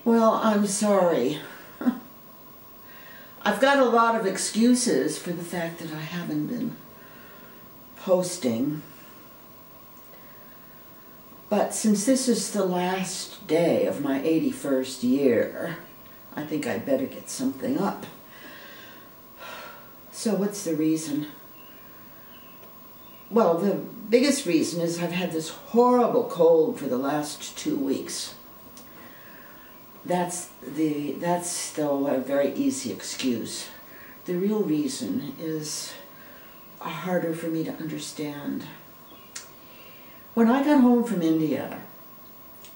Well, I'm sorry. I've got a lot of excuses for the fact that I haven't been posting. But since this is the last day of my 81st year, I think I'd better get something up. So what's the reason? Well, the biggest reason is I've had this horrible cold for the last 2 weeks. That's though a very easy excuse. The real reason is harder for me to understand. When I got home from India,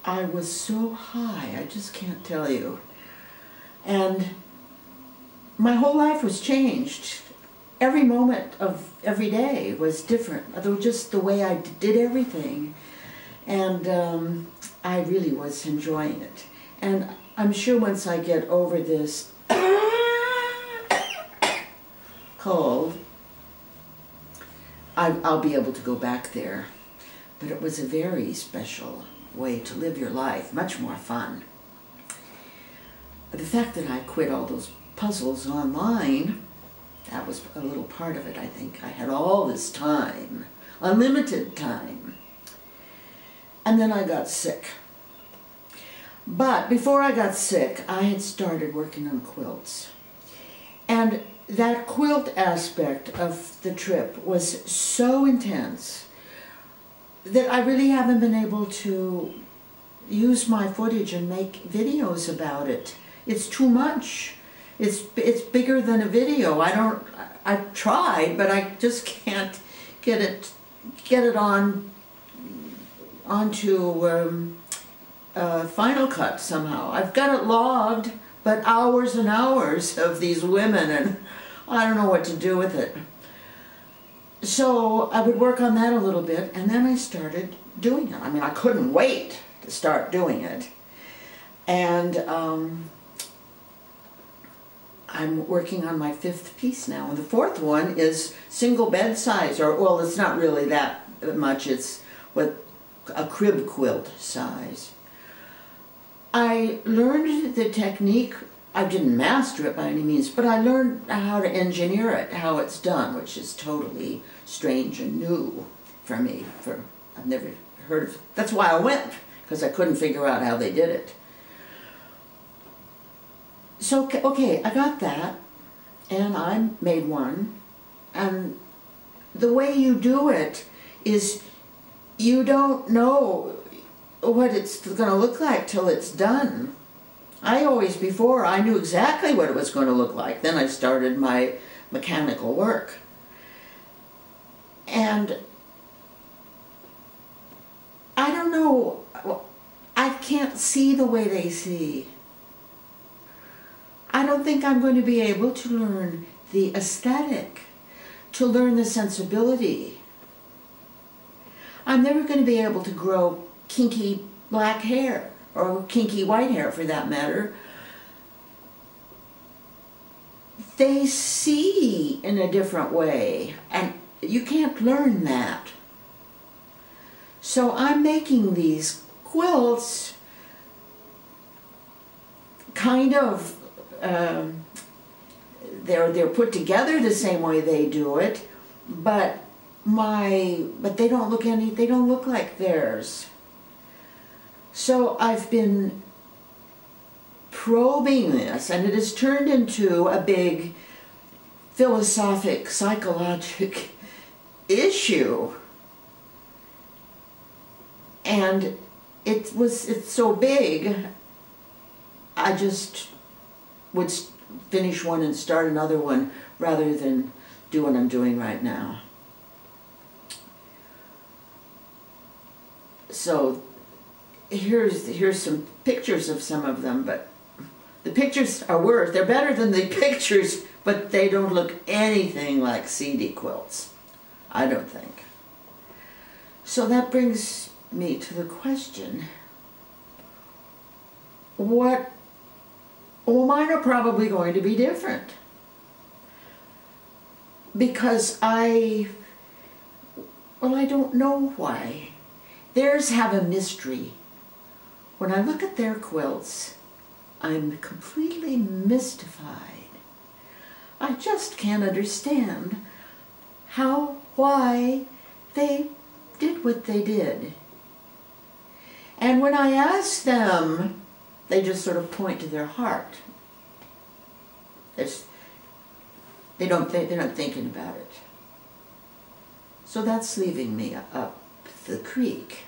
I was so high, I just can't tell you. And my whole life was changed. Every moment of every day was different. Just the way I did everything. And I really was enjoying it. And I'm sure once I get over this cold, I'll be able to go back there. But it was a very special way to live your life, much more fun. The fact that I quit all those puzzles online, that was a little part of it, I think. I had all this time, unlimited time. And then I got sick. But before I got sick, I had started working on quilts. And that quilt aspect of the trip was so intense that I really haven't been able to use my footage and make videos about it. It's too much. It's bigger than a video. I've tried, but I just can't get it onto Final Cut somehow. I've got it logged, but hours and hours of these women, and I don't know what to do with it. So I would work on that a little bit, and then I started doing it. I mean, I couldn't wait to start doing it. And I'm working on my 5th piece now, and the 4th one is single bed size, or, well, it's not really that much, it's what a crib quilt size. I learned the technique. I didn't master it by any means, but I learned how to engineer it, how it's done, which is totally strange and new for me. I've never heard of it. That's why I went, because I couldn't figure out how they did it. So, okay, I got that, and I made one, and the way you do it is you don't know what it's going to look like till it's done. Before, I knew exactly what it was going to look like. Then I started my mechanical work. And I don't know, I can't see the way they see. I don't think I'm going to be able to learn the aesthetic, to learn the sensibility. I'm never going to be able to grow kinky black hair, or kinky white hair for that matter. They see in a different way, and you can't learn that. So I'm making these quilts kind of, they're put together the same way they do it, but they don't look like theirs. So I've been probing this, and it has turned into a big philosophic, psychologic issue. And it's so big, I just would finish one and start another one rather than do what I'm doing right now. So here's some pictures of some of them, but the pictures are worse. They're better than the pictures, but they don't look anything like Siddi Quilts, I don't think. So that brings me to the question, well, mine are probably going to be different, because I don't know why. Theirs have a mystery. When I look at their quilts, I'm completely mystified. I just can't understand why they did what they did. And when I ask them, they just sort of point to their heart. They're not thinking about it. So that's leaving me up the creek.